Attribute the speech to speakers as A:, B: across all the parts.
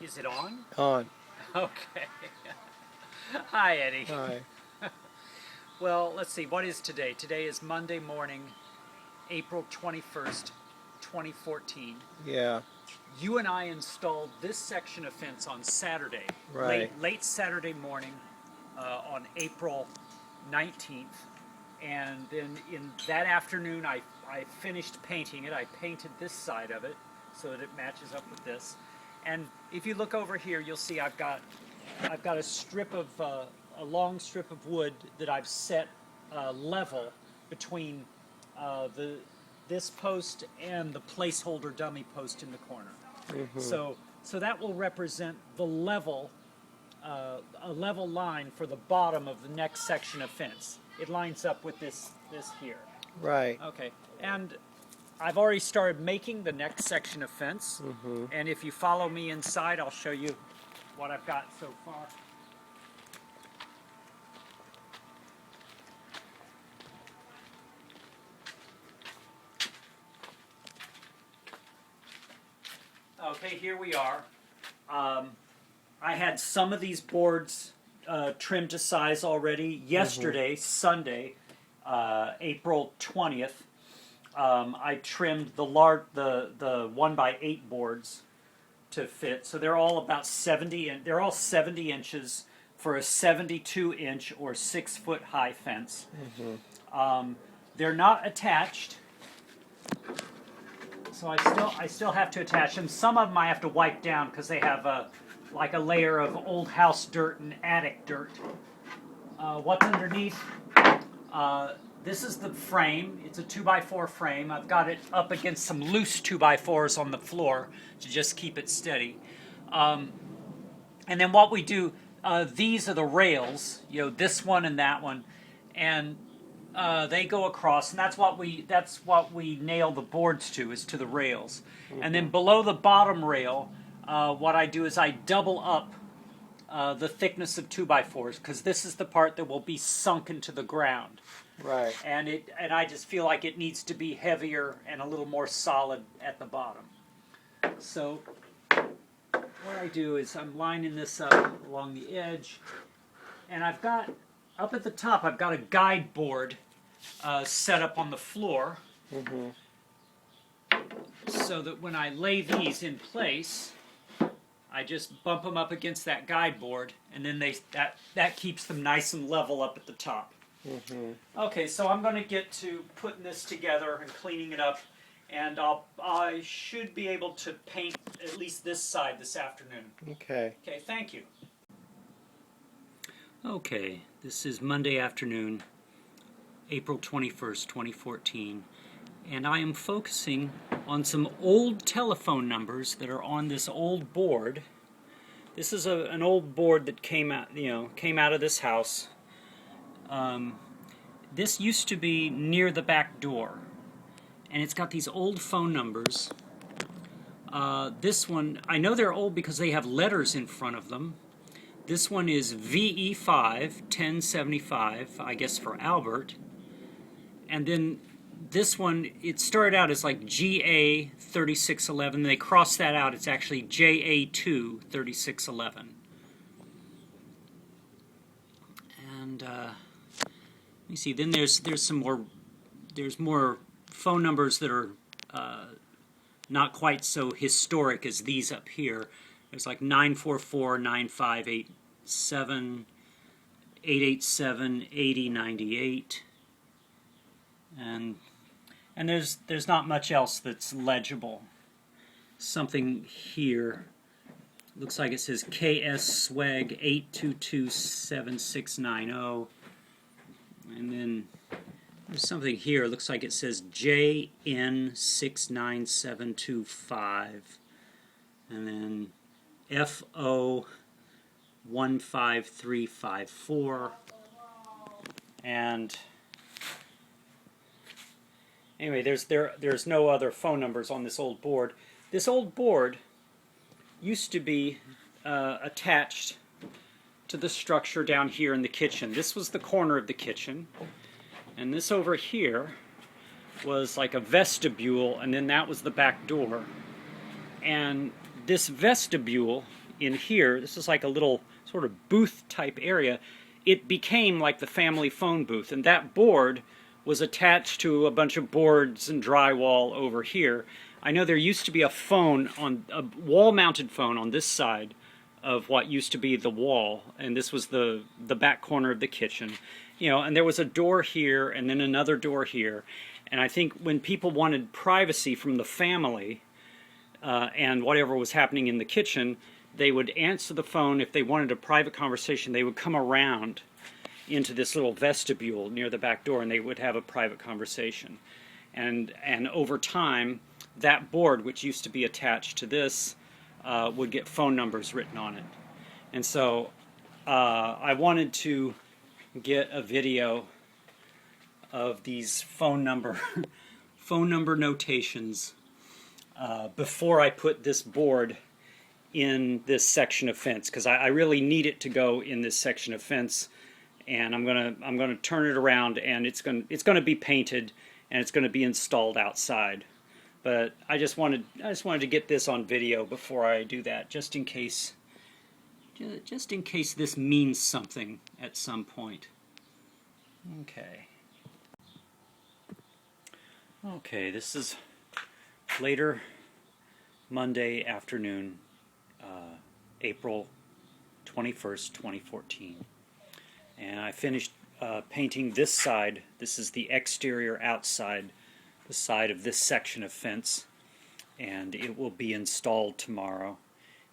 A: Is it on?
B: On.
A: Okay. Hi, Eddie.
B: Hi.
A: Well, let's see. What is today? Today is Monday morning, April 21st, 2014.
B: Yeah.
A: You and I installed this section of fence on Saturday,
B: Right.
A: late Saturday morning, on April 19th. And then in that afternoon, I finished painting it. I painted this side of it so that it matches up with this. And if you look over here, you'll see I've got a strip of a long strip of wood that I've set level between this post and the placeholder dummy post in the corner.
B: Mm-hmm.
A: So that will represent the level, a level line for the bottom of the next section of fence. It lines up with this here.
B: Right.
A: Okay, and I've already started making the next section of fence.
B: Mm-hmm.
A: And if you follow me inside, I'll show you what I've got so far. Okay, here we are. I had some of these boards trimmed to size already. Yesterday, Sunday, April 20th, I trimmed the 1x8 boards to fit. So they're all about 70, and they're all 70 inches for a 72-inch or 6-foot high fence.
B: Mm-hmm.
A: They're not attached, so I still have to attach them. Some of them I have to wipe down because they have like a layer of old house dirt and attic dirt. What's underneath? This is the frame. It's a 2x4 frame. I've got it up against some loose 2x4s on the floor to just keep it steady. And then what we do, these are the rails, this one and that one, and they go across, and that's what we nail the boards to, is to the rails. Mm-hmm. And then below the bottom rail, what I do is I double up the thickness of 2x4s, because this is the part that will be sunk into the ground.
B: Right.
A: And I just feel like it needs to be heavier and a little more solid at the bottom. So what I do is I'm lining this up along the edge, and I've got, up at the top, I've got a guide board set up on the floor.
B: Mm-hmm.
A: So that when I lay these in place, I just bump them up against that guide board, and then that keeps them nice and level up at the top.
B: Mm-hmm.
A: Okay, so I'm going to get to putting this together and cleaning it up, and I should be able to paint at least this side this afternoon.
B: Okay.
A: Okay, thank you. Okay, this is Monday afternoon, April 21st, 2014, and I am focusing on some old telephone numbers that are on this old board. This is an old board that came out of this house. This used to be near the back door, and it's got these old phone numbers. This one, I know they're old because they have letters in front of them. This one is VE5 1075, I guess for Albert. And then this one, it started out as like GA 3611. They crossed that out. It's actually JA2 3611. And let me see. Then there's more phone numbers that are not quite so historic as these up here. There's like 944 9587 887 8098. And there's not much else that's legible. Something here looks like it says KS Swag 8227690, and then there's something here. It looks like it says JN69725, and then FO 15354, and anyway, there's no other phone numbers on this old board. This old board used to be attached to the structure down here in the kitchen. This was the corner of the kitchen, and this over here was like a vestibule, and then that was the back door. And this vestibule in here, this is like a little sort of booth type area, it became like the family phone booth, and that board was attached to a bunch of boards and drywall over here. I know there used to be a phone, on a wall-mounted phone on this side of what used to be the wall, and this was the back corner of the kitchen. You know, and there was a door here and then another door here. And I think when people wanted privacy from the family and whatever was happening in the kitchen, they would answer the phone. If they wanted a private conversation, they would come around into this little vestibule near the back door, and they would have a private conversation. And over time, that board, which used to be attached to this, would get phone numbers written on it. And so I wanted to get a video of these phone number notations before I put this board in this section of fence, because I really need it to go in this section of fence. And I'm gonna turn it around, and it's gonna be painted, and it's gonna be installed outside. But I just wanted to get this on video before I do that, just in case this means something at some point. Okay, this is later Monday afternoon, April 21st, 2014. And I finished painting this side. This is the exterior outside, the side of this section of fence, and it will be installed tomorrow.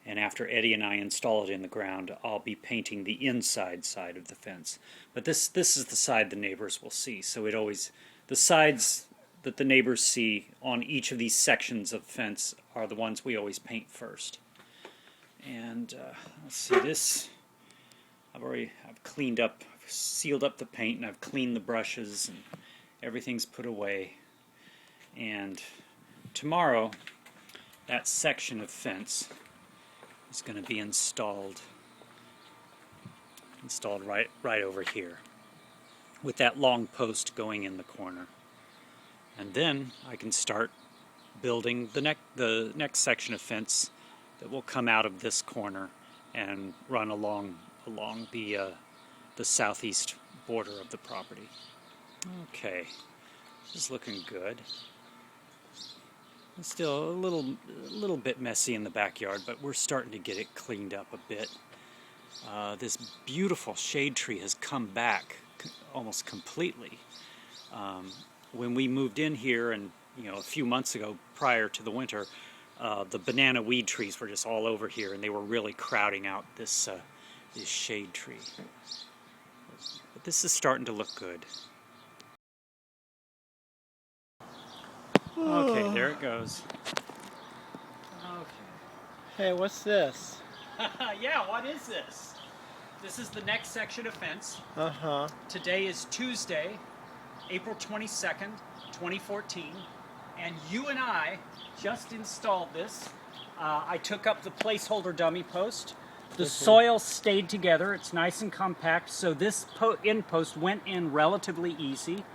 A: And after Eddie and I install it in the ground, I'll be painting the inside side of the fence. But this is the side the neighbors will see. So the sides that the neighbors see on each of these sections of fence are the ones we always paint first. And let's see, this I've cleaned up, I've sealed up the paint, and I've cleaned the brushes, and everything's put away. And tomorrow, that section of fence is going to be installed right over here, with that long post going in the corner. And then I can start building the next section of fence that will come out of this corner and run along the southeast border of the property. Okay, this is looking good. It's still a little bit messy in the backyard, but we're starting to get it cleaned up a bit. This beautiful shade tree has come back almost completely. When we moved in here, and a few months ago, prior to the winter, the banana weed trees were just all over here, and they were really crowding out this shade tree. But this is starting to look good. Okay, there it goes. Okay.
B: Hey, what's this?
A: Yeah, what is this? This is the next section of fence.
B: Uh-huh.
A: Today is Tuesday, April 22nd, 2014, and you and I just installed this. I took up the placeholder dummy post. The soil stayed together. It's nice and compact, so this end post went in relatively easy.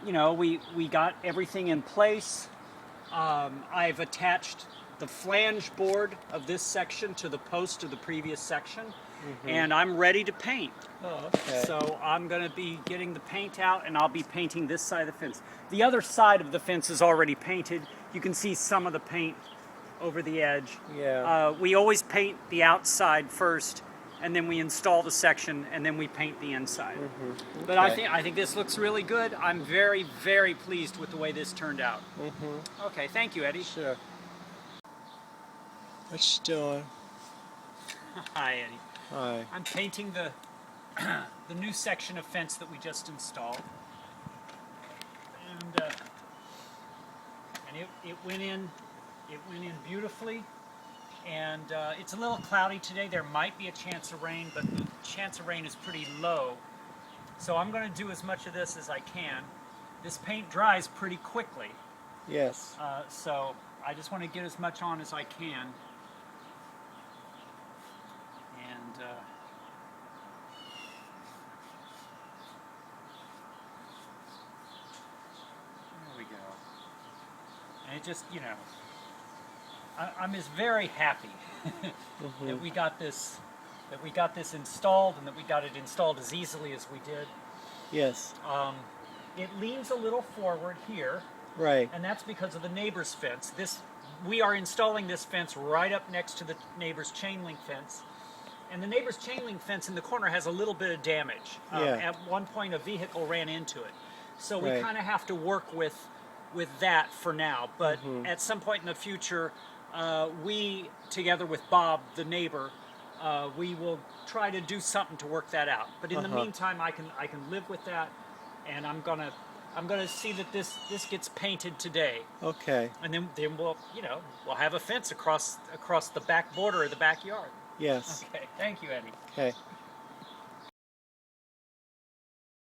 A: We got everything in place. I've attached the flange board of this section to the post of the previous section, and I'm ready to paint.
B: Oh, okay.
A: So I'm going to be getting the paint out, and I'll be painting this side of the fence. The other side of the fence is already painted. You can see some of the paint over the edge.
B: Yeah.
A: We always paint the outside first, and then we install the section, and then we paint the inside.
B: Okay.
A: But I think this looks really good. I'm very, very pleased with the way this turned out. Okay, thank you, Eddie.
B: Sure. What you doing?
A: Hi, Eddie.
B: Hi.
A: I'm painting the the new section of fence that we just installed, and it went in beautifully. And it's a little cloudy today. There might be a chance of rain, but the chance of rain is pretty low. So I'm going to do as much of this as I can. This paint dries pretty quickly.
B: Yes.
A: So I just want to get as much on as I can. And there we go. And it just, I'm just very happy that we got this installed, and that we got it installed as easily as we did.
B: Yes.
A: It leans a little forward here,
B: Right.
A: and that's because of the neighbor's fence. We are installing this fence right up next to the neighbor's chain link fence. And the neighbor's chain link fence in the corner has a little bit of damage.
B: Yeah.
A: At one point, a vehicle ran into it. So we
B: Right.
A: kind of have to work with that for now. But at some point in the future, we, together with Bob, the neighbor, we will try to do something to work that out. But in the meantime, I can live with that, and I'm gonna see that this gets painted today,
B: Okay.
A: and then we'll have a fence across the back border of the backyard.
B: Yes.
A: Okay, thank you, Eddie.
B: Okay.